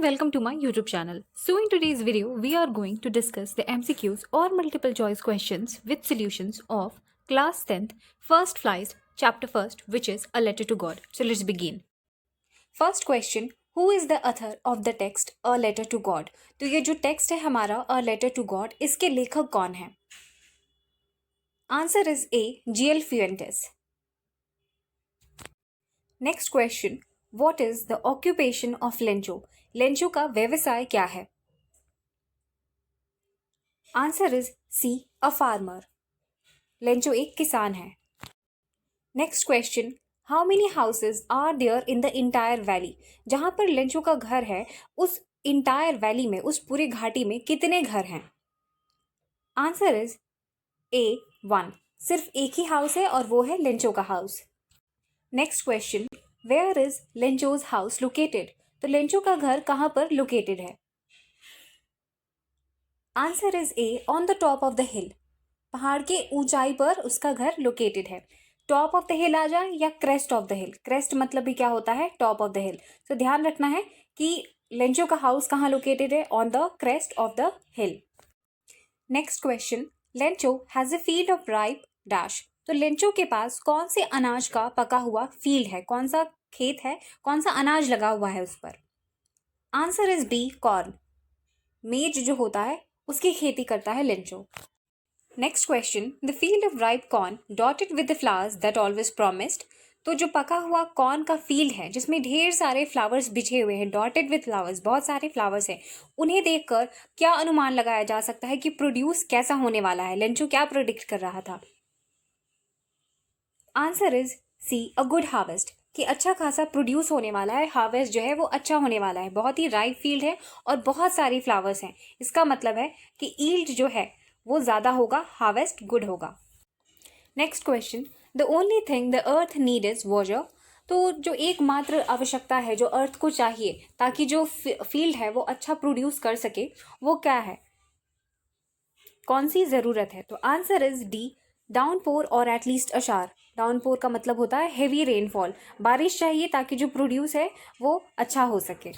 welcome to my YouTube channel. So in today's video, we are going to discuss the MCQs or multiple choice questions with solutions of class 10th First Flies chapter 1st, which is A Letter to God. So let's begin. First question, who is the author of the text A Letter to God? तो ये जो text है हमारा A Letter to God, इसके लेखक कौन है? Answer is A. G.L. Fuentes. Next question, what is the occupation of Lencho? Lencho का व्यवसाय क्या है? Answer is C, a farmer. Lencho एक किसान है. Next question, how many houses are there in the entire valley? जहां पर Lencho का घर है उस इंटायर वैली में, उस पूरी घाटी में कितने घर हैं? आंसर इज ए, 1. सिर्फ एक ही हाउस है और वो है लेंचो का house. Next question, where is Lencho's house located? तो लेंचो का घर कहाँ पर लोकेटेड है? Answer is A, on the top of the hill. पहाड़ के ऊंचाई पर उसका घर लोकेटेड है. टॉप ऑफ द हिल आ जाए या crest of the hill. Crest मतलब भी क्या होता है? Top of the hill. तो ध्यान रखना है कि लेंचो का हाउस कहाँ लोकेटेड है? On the crest of the hill. Next question, Lencho has a field of ripe dash. तो लेंचो के पास कौन से अनाज का पका हुआ फील्ड है? कौन सा खेत है? कौन सा अनाज लगा हुआ है उस पर? Answer is B, corn. Maize जो होता है उसकी खेती करता है Lencho. Next question, the field of ripe corn dotted with the flowers that always promised. तो जो पका हुआ कॉर्न का फील्ड है जिसमें ढेर सारे फ्लावर्स बिछे हुए हैं, डॉटेड विद फ्लावर्स, बहुत सारे फ्लावर्स हैं, उन्हें देखकर क्या अनुमान लगाया जा सकता है कि प्रोड्यूस कैसा होने वाला है? लेंचो क्या प्रोडिक्ट कर रहा था? Answer is C, a good harvest. कि अच्छा खासा प्रोड्यूस होने वाला है, हार्वेस्ट जो है वो अच्छा होने वाला है. बहुत ही राइप फील्ड है और बहुत सारी फ्लावर्स हैं. इसका मतलब है कि ईल्ड जो है वो ज़्यादा होगा, हार्वेस्ट गुड होगा. Next question, the only thing the earth need is water. तो जो एकमात्र आवश्यकता है जो अर्थ को चाहिए ताकि जो फील्ड है वो अच्छा प्रोड्यूस कर सके, वो क्या है? कौन सी ज़रूरत है? तो आंसर इज डी, डाउनपोर और एटलीस्ट अ शावर. डाउनपोर का मतलब होता है हेवी रेनफॉल. बारिश चाहिए ताकि जो प्रोड्यूस है वो अच्छा हो सके.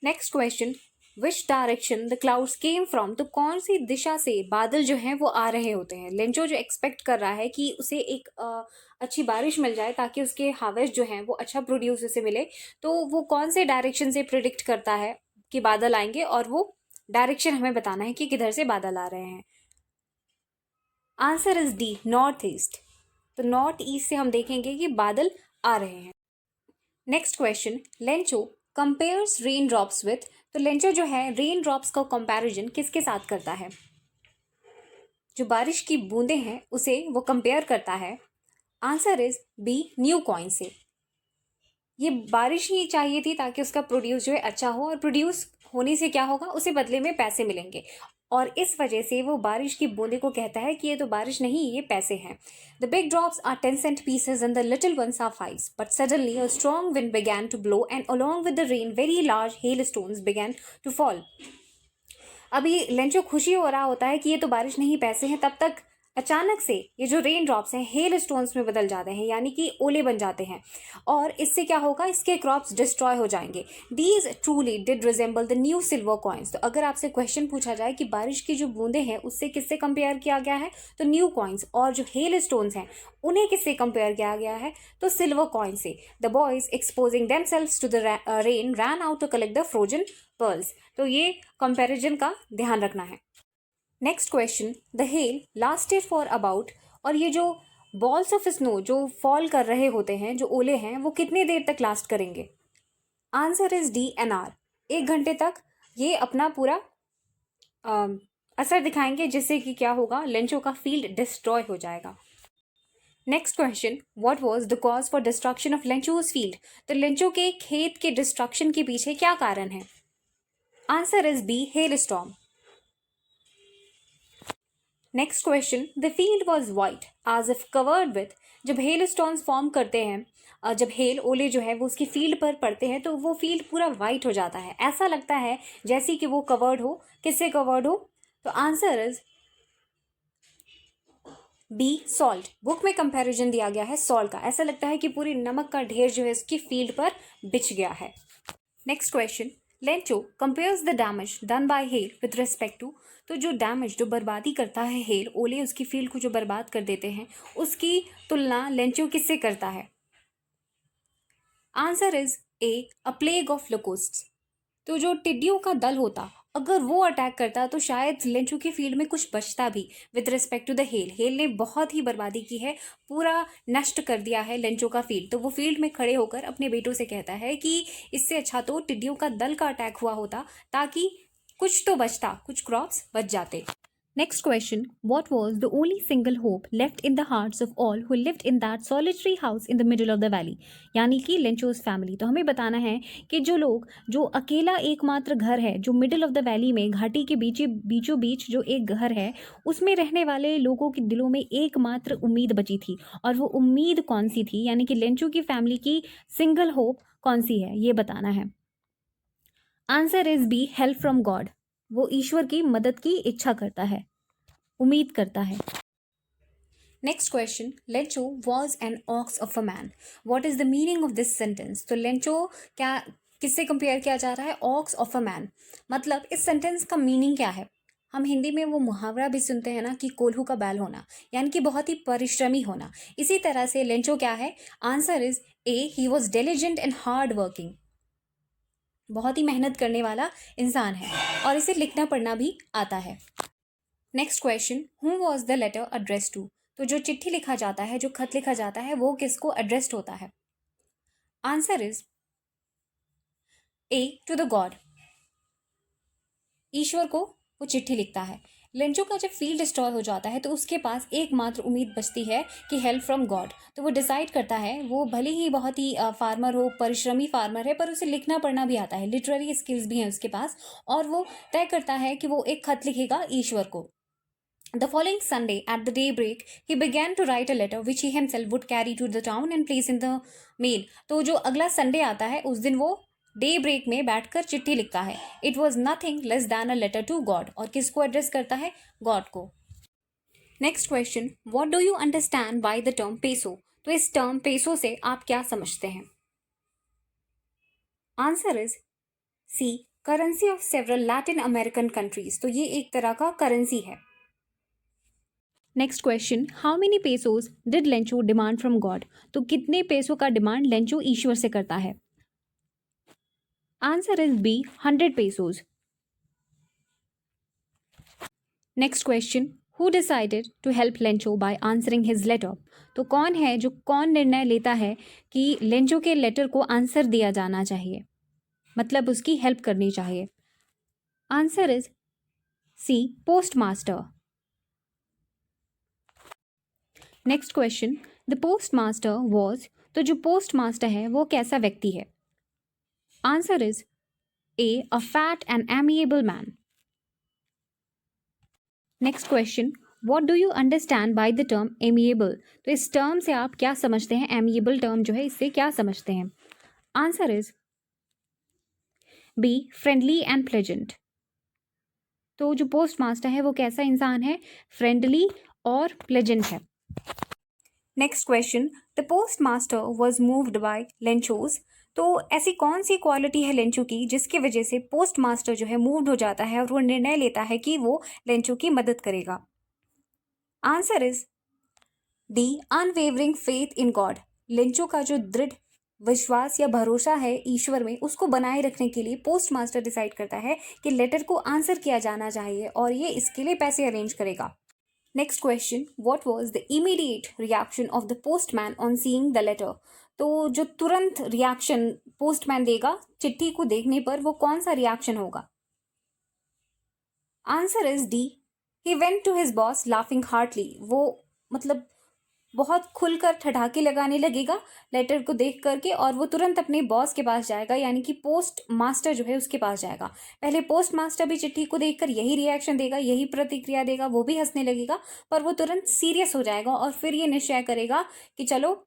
Next question, which direction the clouds came from. तो कौन सी दिशा से बादल जो हैं वो आ रहे होते हैं? लेंचो जो एक्सपेक्ट कर रहा है कि उसे एक अच्छी बारिश मिल जाए ताकि उसके हार्वेस्ट जो हैं वो अच्छा प्रोड्यूस उसे मिले, तो वो कौन से डायरेक्शन से प्रिडिक्ट करता है कि बादल आएंगे, और वो डायरेक्शन हमें बताना है कि किधर से बादल आ रहे हैं. Answer is D, north east. तो नॉर्थ ईस्ट से हम देखेंगे कि बादल आ रहे हैं. Next question, Lencho compares rain drops with. तो लेंचो जो है रेन ड्रॉप्स का कंपैरिजन किसके साथ करता है? जो बारिश की बूंदें हैं उसे वो कंपेयर करता है. Answer is B, new coin से. ये बारिश ही चाहिए थी ताकि उसका प्रोड्यूस जो है अच्छा हो, और प्रोड्यूस होने से क्या होगा? उसे बदले में पैसे मिलेंगे, और इस वजह से वो बारिश की बूंदे को कहता है कि ये तो बारिश नहीं, ये पैसे हैं. The big drops are 10 cent pieces and the little ones are 5. But suddenly a strong wind began to blow and along with the rain very large hailstones began to fall. अभी लेंचो खुशी हो रहा होता है कि ये तो बारिश नहीं, पैसे हैं, तब तक अचानक से ये जो रेन ड्रॉप्स हैं हेल स्टोन्स में बदल जाते हैं, यानी कि ओले बन जाते हैं, और इससे क्या होगा? इसके क्रॉप्स डिस्ट्रॉय हो जाएंगे. These truly did resemble the new silver coins. तो अगर आपसे क्वेश्चन पूछा जाए कि बारिश की जो बूंदें हैं उससे किससे कंपेयर किया गया है, तो न्यू कॉइन्स. और जो हेल स्टोन्स हैं उन्हें किससे कंपेयर किया गया है? तो सिल्वर कॉइन से. The boys exposing themselves to the rain ran out to collect the frozen pearls. तो ये कंपैरिजन का ध्यान रखना है. Next question, the hail lasted for about. और ये जो बॉल्स ऑफ स्नो जो फॉल कर रहे होते हैं, जो ओले हैं, वो कितने देर तक लास्ट करेंगे? Answer is D, an hour. 1 घंटे तक ये अपना पूरा असर दिखाएंगे, जिससे कि क्या होगा? लेंचो का फील्ड डिस्ट्रॉय हो जाएगा. Next question, what was the cause for destruction of Lencho's field. तो लेंचो के खेत के डिस्ट्रक्शन के पीछे क्या कारण है? Answer is B, hail storm. Next question, the field was white as if covered with. जब हेल स्टॉर्म्स फॉर्म करते हैं, जब हेल ओले जो है वो उसकी फील्ड पर पड़ते हैं, तो वो फील्ड पूरा वाइट हो जाता है. ऐसा लगता है जैसे कि वो कवर्ड हो. किससे कवर्ड हो? तो answer is B, salt. Book में कंपैरिजन दिया गया है सॉल्ट का. ऐसा लगता है कि पूरी नमक का ढेर जो है उसकी फील्ड पर बिछ गया है. Next question, Lencho compares the damage done by hail with respect to, तो जो डैमेज, जो बर्बादी करता है हेल, ओले उसकी फील्ड को जो बर्बाद कर देते हैं, उसकी तुलना लेंचो किससे करता है? Answer is a plague of locusts. तो जो टिड्डियों का दल होता, अगर वो अटैक करता तो शायद लेंचू की फील्ड में कुछ बचता भी। With respect to the hail, hail ने बहुत ही बर्बादी की है, पूरा नष्ट कर दिया है लेंचो का फील्ड। तो वो फील्ड में खड़े होकर अपने बेटों से कहता है कि इससे अच्छा तो टिड्डियों का दल का अटैक हुआ होता, ताकि कुछ तो बचता, कुछ क्रॉप्स बच जाते। Next question, what was the only single hope left in the hearts of all who lived in that solitary house in the middle of the valley? यानी कि लेंचोस फैमिली। तो हमें बताना है कि जो लोग, जो अकेला एकमात्र घर है जो मिडिल ऑफ द वैली में, घाटी के बीचों बीच जो एक घर है, उसमें रहने वाले लोगों के दिलों में एकमात्र उम्मीद बची थी, और वो उम्मीद कौन सी थी? यानी कि लेंचो की फैमिली की सिंगल होप कौन सी है, ये बताना है। Answer is B, help from God. वो ईश्वर की मदद की इच्छा करता है, उम्मीद करता है। Next question, Lencho was an ox of a man. What is the meaning of this sentence? तो लेंचो क्या, किससे कंपेयर किया जा रहा है? Ox of a man. मतलब इस सेंटेंस का मीनिंग क्या है? हम हिंदी में वो मुहावरा भी सुनते हैं ना कि कोल्हू का बैल होना, यानी कि बहुत ही परिश्रमी होना। इसी तरह से लेंचो क्या है? Answer is A, he was diligent and hard working. बहुत ही मेहनत करने वाला इंसान है, और इसे लिखना पढ़ना भी आता है। Next question, who was the letter address to? तो जो चिट्ठी लिखा जाता है, जो खत लिखा जाता है, वो किसको एड्रेस्ड होता है? Answer is A, to the God. ईश्वर को वो चिट्ठी लिखता है। लेंचो का जब फील्ड डिस्ट्रॉय हो जाता है तो उसके पास एकमात्र उम्मीद बचती है कि हेल्प फ्रॉम गॉड। तो वो डिसाइड करता है, वो भले ही बहुत ही फार्मर हो, परिश्रमी फार्मर है, पर उसे लिखना पढ़ना भी आता है, लिटरेरी स्किल्स भी हैं उसके पास, और वो तय करता है कि वो एक खत लिखेगा ईश्वर को। The following Sunday, at the daybreak, he began to write a letter which he himself would carry to the town and place in the mail. तो जो अगला संडे आता है, उस दिन वो डे ब्रेक में बैठकर चिट्ठी लिखता है। It was nothing less than a letter to God. और किसको एड्रेस करता है? गॉड को। Next question, what do you understand by the term peso? तो इस टर्म पेसो से आप क्या समझते हैं? Answer is C, currency of several Latin American countries. तो ये एक तरह का करेंसी है। Next question, how many pesos did Lencho demand from God? तो कितने पेसो का डिमांड लेंचो ईश्वर से करता है? Answer is B, 100 pesos. Next question, who decided to help Lencho by answering his letter? तो कौन है, जो कौन निर्णय लेता है कि लेंचो के लेटर को आंसर दिया जाना चाहिए, मतलब उसकी हेल्प करनी चाहिए? Answer is C, post master. Next question, the post master was, तो जो पोस्ट मास्टर है वो कैसा व्यक्ति है? Answer is A, a fat and amiable man. Next question, what do you understand by the term amiable? तो इस term से आप क्या समझते हैं? एमिएबल टर्म जो है, इससे क्या समझते हैं? Answer is B, friendly and pleasant. तो जो पोस्ट मास्टर है वो कैसा इंसान है? फ्रेंडली और प्लेजेंट है। Next question, the post master was moved by Lencho's. तो ऐसी कौन सी क्वालिटी है लेंचो की जिसकी वजह से पोस्ट मास्टर जो है मूव्ड हो जाता है और वो निर्णय लेता है कि वो लेंचो की मदद करेगा? Answer is D, unwavering faith in God. Lencho का जो दृढ़ विश्वास या भरोसा है ईश्वर में, उसको बनाए रखने के लिए पोस्ट मास्टर डिसाइड करता है कि लेटर को आंसर किया जाना चाहिए, और ये इसके लिए पैसे अरेंज करेगा। Next question, what was the immediate reaction of the postman on seeing the letter? तो जो तुरंत रिएक्शन पोस्टमैन देगा चिट्ठी को देखने पर, वो कौन सा रिएक्शन होगा? Answer is D, he went to his boss laughing heartily. वो मतलब बहुत खुलकर ठठाके लगाने लगेगा लेटर को देख करके, और वो तुरंत अपने बॉस के पास जाएगा, यानी कि पोस्ट मास्टर जो है उसके पास जाएगा। पहले पोस्ट मास्टर भी चिट्ठी को देखकर यही रिएक्शन देगा, यही प्रतिक्रिया देगा, वो भी हंसने लगेगा, पर वो तुरंत सीरियस हो जाएगा और फिर ये निश्चय करेगा कि चलो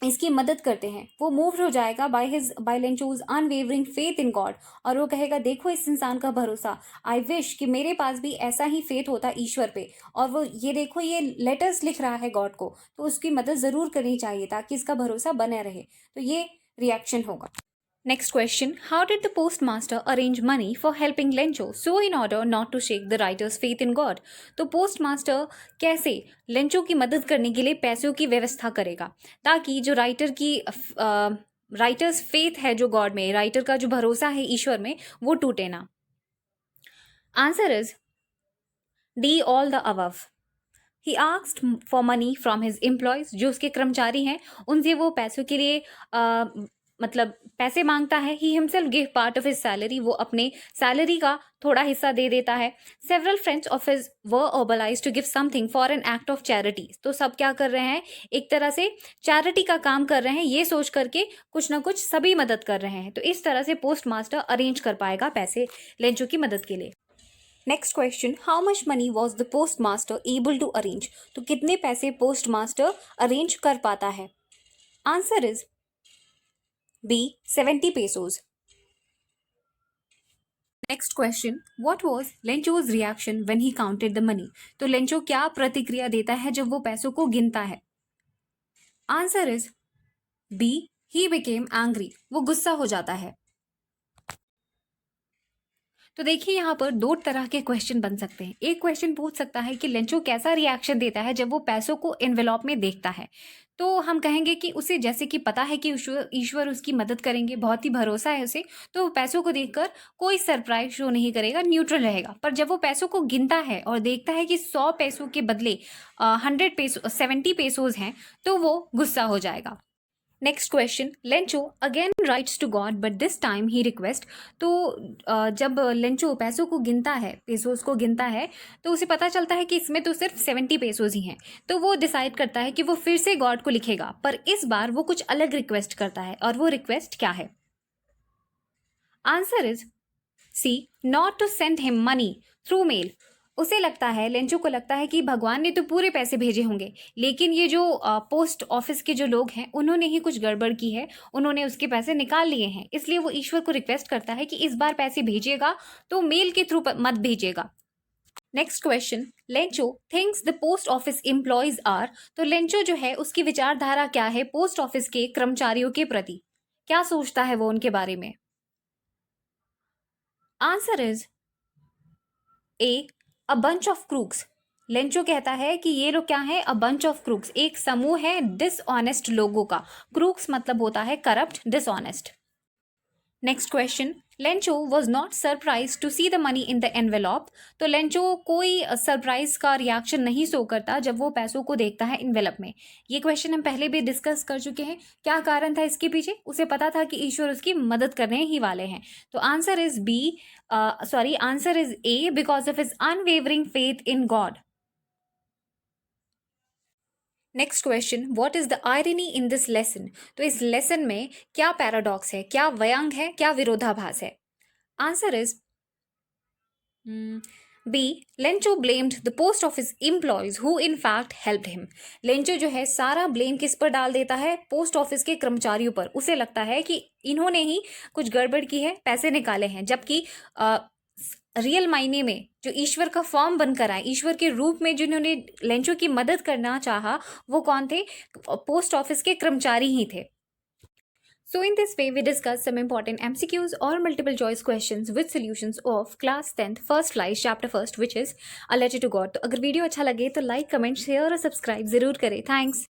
इसकी मदद करते हैं। वो मूव हो जाएगा by Lencho's unwavering faith in God, और वो कहेगा देखो इस इंसान का भरोसा, आई विश कि मेरे पास भी ऐसा ही फेथ होता ईश्वर पे, और वो ये देखो ये लेटर्स लिख रहा है गॉड को, तो उसकी मदद जरूर करनी चाहिए ताकि इसका भरोसा बने रहे। तो ये रिएक्शन होगा। Next question. How did the postmaster arrange money for helping Lencho so in order not to shake the writer's faith in God? तो postmaster कैसे लेंचो की मदद करने के लिए पैसों की व्यवस्था करेगा ताकि जो राइटर्स फेथ है जो गॉड में, राइटर का जो भरोसा है ईश्वर में, वो टूटे ना. Answer is D, all the above. He asked for money from his employees, जो उसके कर्मचारी हैं उनसे वो पैसों के लिए मतलब पैसे मांगता है. He himself give part of his salary, वो अपने सैलरी का थोड़ा हिस्सा दे देता है. Several friends of his were organise to give something for an act of charity. तो सब क्या कर रहे हैं, एक तरह से चैरिटी का काम कर रहे हैं, ये सोच करके कुछ ना कुछ सभी मदद कर रहे हैं. तो इस तरह से पोस्ट मास्टर अरेंज कर पाएगा पैसे लेंचो की मदद के लिए. Next question. How much money was the post master able to arrange? तो कितने पैसे पोस्ट मास्टर अरेंज कर पाता है? Answer is B, 70 pesos. Next question. What was Lencho's reaction when he counted the money? तो लेंचो क्या प्रतिक्रिया देता है जब वो पैसों को गिनता है? Answer is B, he became angry. वो गुस्सा हो जाता है. तो देखिए यहाँ पर दो तरह के क्वेश्चन बन सकते हैं. एक क्वेश्चन पूछ सकता है कि लेंचो कैसा रिएक्शन देता है जब वो पैसों को एनवेलॉप में देखता है. तो हम कहेंगे कि उसे जैसे कि पता है कि ईश्वर उसकी मदद करेंगे, बहुत ही भरोसा है उसे, तो वो पैसों को देखकर कोई सरप्राइज शो नहीं करेगा, न्यूट्रल रहेगा. पर जब वो पैसों को गिनता है और देखता है कि 100 पैसों के बदले 100 पेसो 70 पेसोज हैं, तो वो गुस्सा हो जाएगा. Next question. Lencho again writes to God but this time he request. तो जब लेंचो पैसों को गिनता है, पेसोस को गिनता है, तो उसे पता चलता है कि इसमें तो सिर्फ 70 पेसोस ही हैं. तो वो डिसाइड करता है कि वो फिर से गॉड को लिखेगा, पर इस बार वो कुछ अलग रिक्वेस्ट करता है. और वो रिक्वेस्ट क्या है? Answer is C, not to send him money through mail. उसे लगता है, लेंचो को लगता है कि भगवान ने तो पूरे पैसे भेजे होंगे, लेकिन ये जो पोस्ट ऑफिस के जो लोग हैं उन्होंने ही कुछ गड़बड़ की है, उन्होंने उसके पैसे निकाल लिए हैं. इसलिए वो ईश्वर को रिक्वेस्ट करता है कि इस बार पैसे भेजिएगा तो मेल के थ्रू मत भेजिएगा. Next question. Lencho thinks the post office employees are. तो लेंचो जो है उसकी विचारधारा क्या है पोस्ट ऑफिस के कर्मचारियों के प्रति? क्या सोचता है वो उनके बारे में? Answer is A, a bunch of crooks. Lencho कहता है कि ये लोग क्या है? अ बंच ऑफ क्रूक्स, एक समूह है डिसऑनेस्ट लोगों का. क्रूक्स मतलब होता है corrupt, dishonest. Next question. Lencho was not surprise to see the money in the envelope. तो लेंचो कोई सरप्राइज का रिएक्शन नहीं शो करता जब वो पैसों को देखता है एनवेलप में. ये क्वेश्चन हम पहले भी डिस्कस कर चुके हैं. क्या कारण था इसके पीछे? उसे पता था कि ईश्वर उसकी मदद करने ही वाले हैं. तो answer is B, answer is A, because of his unwavering faith in God. Next question. What is the irony in this lesson? तो इस लेसन में क्या पैराडॉक्स है, क्या व्यंग है, क्या विरोधाभास है? Answer is B, Lencho blamed the post office employees who in fact helped him. Lencho जो है सारा ब्लेम किस पर डाल देता है? पोस्ट ऑफिस के कर्मचारियों पर. उसे लगता है कि इन्होंने ही कुछ गड़बड़ की है, पैसे निकाले हैं, जबकि रियल मायने में जो ईश्वर का फॉर्म बनकर आए, ईश्वर के रूप में जिन्होंने लेंचो की मदद करना चाहा, वो कौन थे? पोस्ट ऑफिस के कर्मचारी ही थे. So in this way, we discussed some important MCQs or multiple choice questions with solutions of class 10th first flight chapter first, which is a letter to God. तो अगर वीडियो अच्छा लगे तो like, comment, share और subscribe जरूर करें. Thanks.